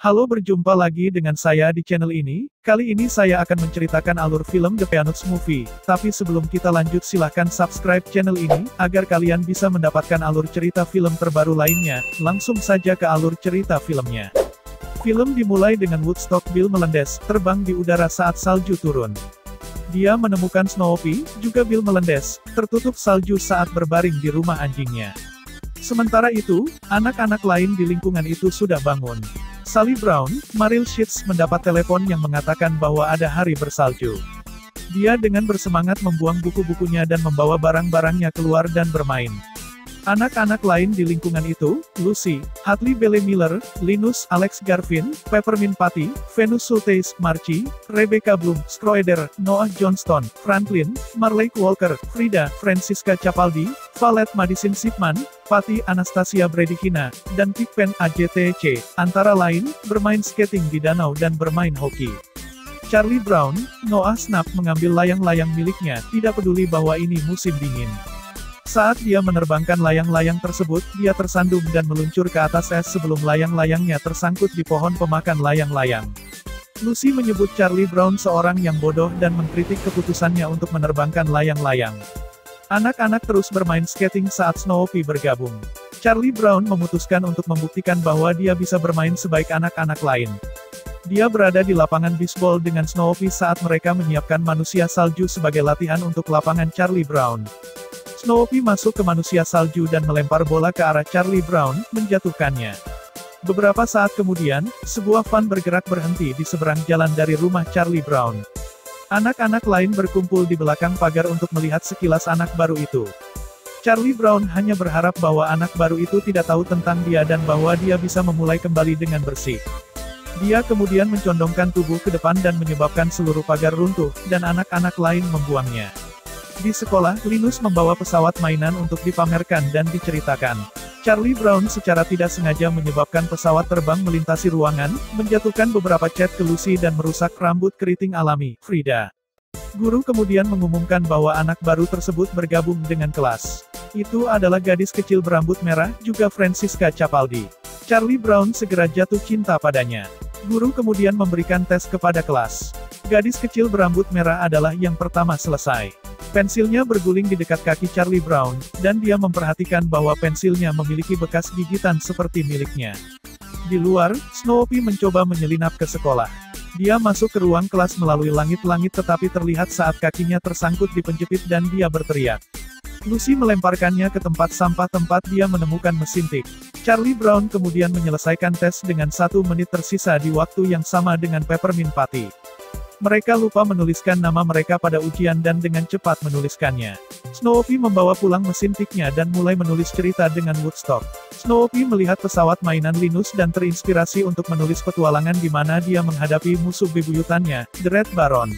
Halo, berjumpa lagi dengan saya di channel ini. Kali ini saya akan menceritakan alur film The Peanuts Movie. Tapi sebelum kita lanjut, silahkan subscribe channel ini, agar kalian bisa mendapatkan alur cerita film terbaru lainnya. Langsung saja ke alur cerita filmnya. Film dimulai dengan Woodstock. Bill Melendez terbang di udara saat salju turun. Dia menemukan Snoopy, juga Bill Melendez, tertutup salju saat berbaring di rumah anjingnya. Sementara itu, anak-anak lain di lingkungan itu sudah bangun. Sally Brown, Maril Sheets mendapat telepon yang mengatakan bahwa ada hari bersalju. Dia dengan bersemangat membuang buku-bukunya dan membawa barang-barangnya keluar dan bermain. Anak-anak lain di lingkungan itu, Lucy, Hadley Belle Miller, Linus, Alex Garvin, Peppermint Patty, Venus Sultace, Marcie, Rebecca Bloom, Schroeder, Noah Johnston, Franklin, Marleyke Walker, Frida, Francisca Capaldi, Valette Madison Shipman, Patty Anastasia Bredikina, dan Pigpen AJTC, antara lain, bermain skating di danau dan bermain hoki. Charlie Brown, Noah Schnapp mengambil layang-layang miliknya, tidak peduli bahwa ini musim dingin. Saat dia menerbangkan layang-layang tersebut, dia tersandung dan meluncur ke atas es sebelum layang-layangnya tersangkut di pohon pemakan layang-layang. Lucy menyebut Charlie Brown seorang yang bodoh dan mengkritik keputusannya untuk menerbangkan layang-layang. Anak-anak terus bermain skating saat Snoopy bergabung. Charlie Brown memutuskan untuk membuktikan bahwa dia bisa bermain sebaik anak-anak lain. Dia berada di lapangan bisbol dengan Snoopy saat mereka menyiapkan manusia salju sebagai latihan untuk lapangan Charlie Brown. Snoopy masuk ke manusia salju dan melempar bola ke arah Charlie Brown, menjatuhkannya. Beberapa saat kemudian, sebuah van bergerak berhenti di seberang jalan dari rumah Charlie Brown. Anak-anak lain berkumpul di belakang pagar untuk melihat sekilas anak baru itu. Charlie Brown hanya berharap bahwa anak baru itu tidak tahu tentang dia dan bahwa dia bisa memulai kembali dengan bersih. Dia kemudian mencondongkan tubuh ke depan dan menyebabkan seluruh pagar runtuh, dan anak-anak lain membuangnya. Di sekolah, Linus membawa pesawat mainan untuk dipamerkan dan diceritakan. Charlie Brown secara tidak sengaja menyebabkan pesawat terbang melintasi ruangan, menjatuhkan beberapa cat ke Lucy dan merusak rambut keriting alami, Frida. Guru kemudian mengumumkan bahwa anak baru tersebut bergabung dengan kelas. Itu adalah gadis kecil berambut merah, juga Francisca Capaldi. Charlie Brown segera jatuh cinta padanya. Guru kemudian memberikan tes kepada kelas. Gadis kecil berambut merah adalah yang pertama selesai. Pensilnya berguling di dekat kaki Charlie Brown, dan dia memperhatikan bahwa pensilnya memiliki bekas gigitan seperti miliknya. Di luar, Snoopy mencoba menyelinap ke sekolah. Dia masuk ke ruang kelas melalui langit-langit tetapi terlihat saat kakinya tersangkut di penjepit dan dia berteriak. Lucy melemparkannya ke tempat sampah tempat dia menemukan mesin tik. Charlie Brown kemudian menyelesaikan tes dengan 1 menit tersisa di waktu yang sama dengan Peppermint Patty. Mereka lupa menuliskan nama mereka pada ujian dan dengan cepat menuliskannya. Snoopy membawa pulang mesin tiknya dan mulai menulis cerita dengan Woodstock. Snoopy melihat pesawat mainan Linus dan terinspirasi untuk menulis petualangan di mana dia menghadapi musuh bebuyutannya, The Red Baron.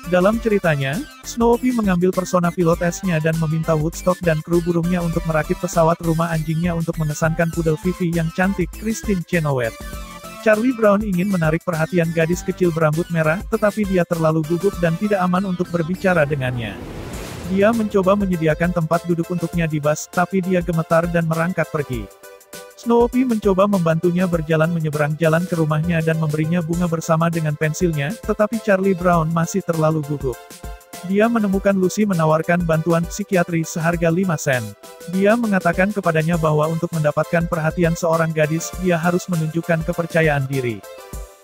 Dalam ceritanya, Snoopy mengambil persona pilot esnya dan meminta Woodstock dan kru burungnya untuk merakit pesawat rumah anjingnya untuk mengesankan pudel Fifi yang cantik, Christine Chenoweth. Charlie Brown ingin menarik perhatian gadis kecil berambut merah, tetapi dia terlalu gugup dan tidak aman untuk berbicara dengannya. Dia mencoba menyediakan tempat duduk untuknya di bus, tapi dia gemetar dan merangkak pergi. Snoopy mencoba membantunya berjalan menyeberang jalan ke rumahnya dan memberinya bunga bersama dengan pensilnya, tetapi Charlie Brown masih terlalu gugup. Dia menemukan Lucy menawarkan bantuan psikiatri seharga 5 sen. Dia mengatakan kepadanya bahwa untuk mendapatkan perhatian seorang gadis, dia harus menunjukkan kepercayaan diri.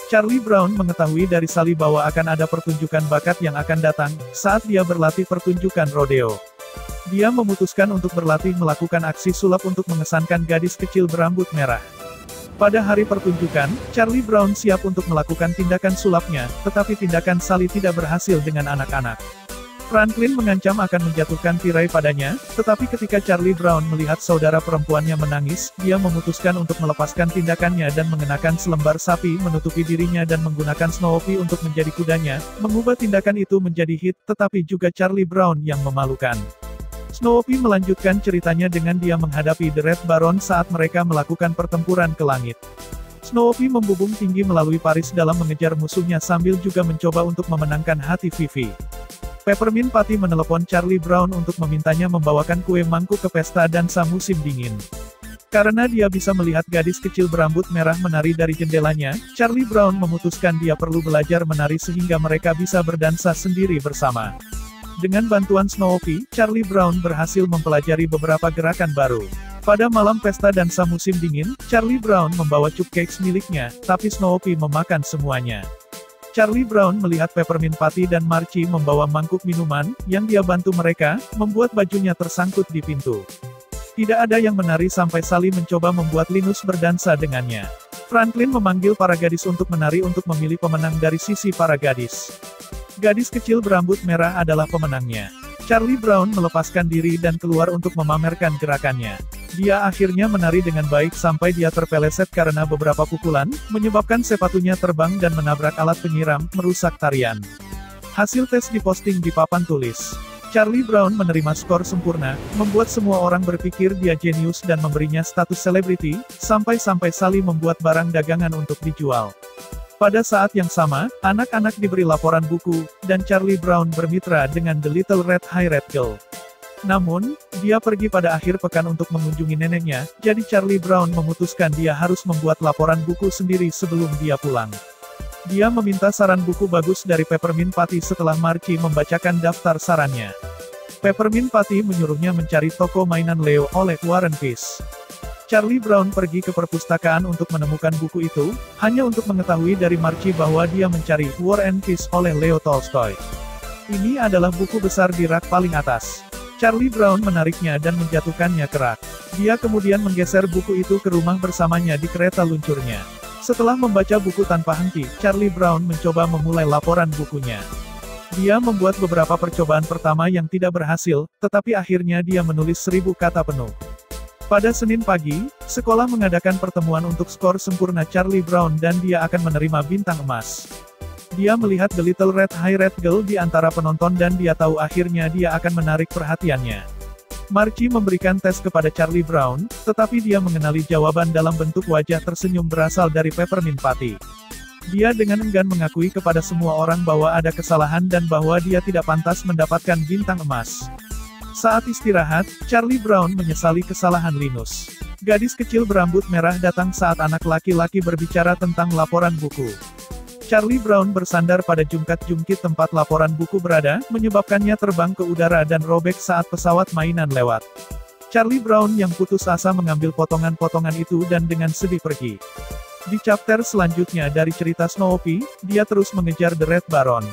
Charlie Brown mengetahui dari Sally bahwa akan ada pertunjukan bakat yang akan datang, saat dia berlatih pertunjukan rodeo. Dia memutuskan untuk berlatih melakukan aksi sulap untuk mengesankan gadis kecil berambut merah. Pada hari pertunjukan, Charlie Brown siap untuk melakukan tindakan sulapnya, tetapi tindakan Sally tidak berhasil dengan anak-anak. Franklin mengancam akan menjatuhkan tirai padanya, tetapi ketika Charlie Brown melihat saudara perempuannya menangis, dia memutuskan untuk melepaskan tindakannya dan mengenakan selembar sapi menutupi dirinya dan menggunakan Snoopy untuk menjadi kudanya, mengubah tindakan itu menjadi hit, tetapi juga Charlie Brown yang memalukan. Snoopy melanjutkan ceritanya dengan dia menghadapi The Red Baron saat mereka melakukan pertempuran ke langit. Snoopy membubung tinggi melalui Paris dalam mengejar musuhnya sambil juga mencoba untuk memenangkan hati Fifi. Peppermint Patty menelepon Charlie Brown untuk memintanya membawakan kue mangkuk ke pesta dansa musim dingin. Karena dia bisa melihat gadis kecil berambut merah menari dari jendelanya, Charlie Brown memutuskan dia perlu belajar menari sehingga mereka bisa berdansa sendiri bersama. Dengan bantuan Snoopy, Charlie Brown berhasil mempelajari beberapa gerakan baru. Pada malam pesta dansa musim dingin, Charlie Brown membawa cupcakes miliknya, tapi Snoopy memakan semuanya. Charlie Brown melihat Peppermint Patty dan Marcie membawa mangkuk minuman, yang dia bantu mereka, membuat bajunya tersangkut di pintu. Tidak ada yang menari sampai Sally mencoba membuat Linus berdansa dengannya. Franklin memanggil para gadis untuk menari untuk memilih pemenang dari sisi para gadis. Gadis kecil berambut merah adalah pemenangnya. Charlie Brown melepaskan diri dan keluar untuk memamerkan gerakannya. Dia akhirnya menari dengan baik sampai dia terpeleset karena beberapa pukulan, menyebabkan sepatunya terbang dan menabrak alat penyiram, merusak tarian. Hasil tes diposting di papan tulis. Charlie Brown menerima skor sempurna, membuat semua orang berpikir dia jenius dan memberinya status selebriti, sampai-sampai Sally membuat barang dagangan untuk dijual. Pada saat yang sama, anak-anak diberi laporan buku, dan Charlie Brown bermitra dengan The Little Red High Red Girl. Namun, dia pergi pada akhir pekan untuk mengunjungi neneknya, jadi Charlie Brown memutuskan dia harus membuat laporan buku sendiri sebelum dia pulang. Dia meminta saran buku bagus dari Peppermint Patty setelah Marcie membacakan daftar sarannya. Peppermint Patty menyuruhnya mencari toko mainan Leo oleh Warren Peace. Charlie Brown pergi ke perpustakaan untuk menemukan buku itu, hanya untuk mengetahui dari Marcie bahwa dia mencari War and Peace oleh Leo Tolstoy. Ini adalah buku besar di rak paling atas. Charlie Brown menariknya dan menjatuhkannya ke rak. Dia kemudian menggeser buku itu ke rumah bersamanya di kereta luncurnya. Setelah membaca buku tanpa henti, Charlie Brown mencoba memulai laporan bukunya. Dia membuat beberapa percobaan pertama yang tidak berhasil, tetapi akhirnya dia menulis 1000 kata penuh. Pada Senin pagi, sekolah mengadakan pertemuan untuk skor sempurna Charlie Brown dan dia akan menerima bintang emas. Dia melihat The Little Red High Red Girl di antara penonton dan dia tahu akhirnya dia akan menarik perhatiannya. Marcie memberikan tes kepada Charlie Brown, tetapi dia mengenali jawaban dalam bentuk wajah tersenyum berasal dari Peppermint Patty. Dia dengan enggan mengakui kepada semua orang bahwa ada kesalahan dan bahwa dia tidak pantas mendapatkan bintang emas. Saat istirahat, Charlie Brown menyesali kesalahan Linus. Gadis kecil berambut merah datang saat anak laki-laki berbicara tentang laporan buku. Charlie Brown bersandar pada jungkat-jungkit tempat laporan buku berada, menyebabkannya terbang ke udara dan robek saat pesawat mainan lewat. Charlie Brown yang putus asa mengambil potongan-potongan itu dan dengan sedih pergi. Di chapter selanjutnya dari cerita Snoopy, dia terus mengejar The Red Baron.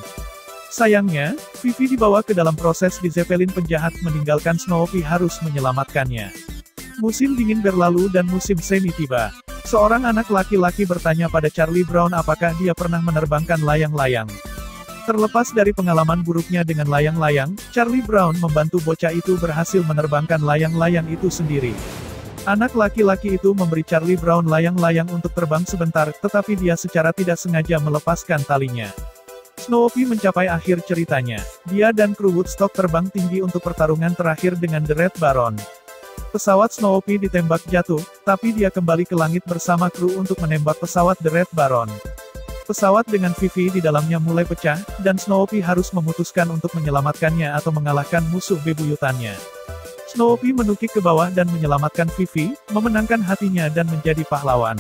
Sayangnya, Fifi dibawa ke dalam proses di Zeppelin penjahat meninggalkan Snoopy harus menyelamatkannya. Musim dingin berlalu dan musim semi tiba. Seorang anak laki-laki bertanya pada Charlie Brown apakah dia pernah menerbangkan layang-layang. Terlepas dari pengalaman buruknya dengan layang-layang, Charlie Brown membantu bocah itu berhasil menerbangkan layang-layang itu sendiri. Anak laki-laki itu memberi Charlie Brown layang-layang untuk terbang sebentar, tetapi dia secara tidak sengaja melepaskan talinya. Snoopy mencapai akhir ceritanya. Dia dan kru Woodstock terbang tinggi untuk pertarungan terakhir dengan The Red Baron. Pesawat Snoopy ditembak jatuh, tapi dia kembali ke langit bersama kru untuk menembak pesawat The Red Baron. Pesawat dengan Fifi di dalamnya mulai pecah, dan Snoopy harus memutuskan untuk menyelamatkannya atau mengalahkan musuh bebuyutannya. Snoopy menukik ke bawah dan menyelamatkan Fifi, memenangkan hatinya dan menjadi pahlawan.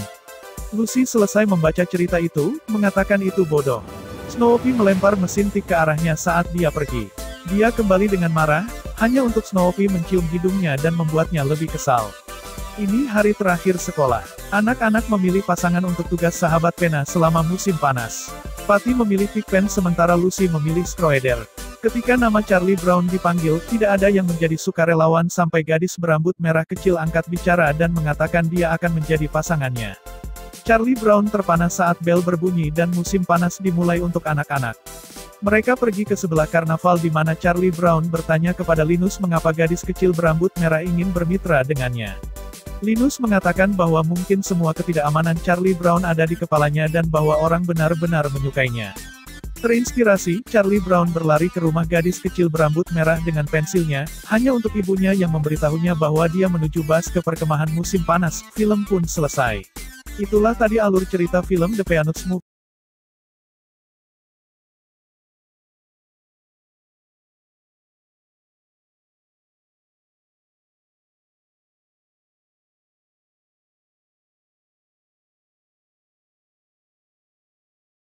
Lucy selesai membaca cerita itu, mengatakan itu bodoh. Snoopy melempar mesin tik ke arahnya saat dia pergi. Dia kembali dengan marah, hanya untuk Snoopy mencium hidungnya dan membuatnya lebih kesal. Ini hari terakhir sekolah. Anak-anak memilih pasangan untuk tugas sahabat pena selama musim panas. Patty memilih Pigpen sementara Lucy memilih Scroeder. Ketika nama Charlie Brown dipanggil, tidak ada yang menjadi sukarelawan sampai gadis berambut merah kecil angkat bicara dan mengatakan dia akan menjadi pasangannya. Charlie Brown terpana saat bel berbunyi dan musim panas dimulai untuk anak-anak. Mereka pergi ke sebelah karnaval di mana Charlie Brown bertanya kepada Linus mengapa gadis kecil berambut merah ingin bermitra dengannya. Linus mengatakan bahwa mungkin semua ketidakamanan Charlie Brown ada di kepalanya dan bahwa orang benar-benar menyukainya. Terinspirasi, Charlie Brown berlari ke rumah gadis kecil berambut merah dengan pensilnya, hanya untuk ibunya yang memberitahunya bahwa dia menuju bus ke perkemahan musim panas. Film pun selesai. Itulah tadi alur cerita film The Peanuts Movie.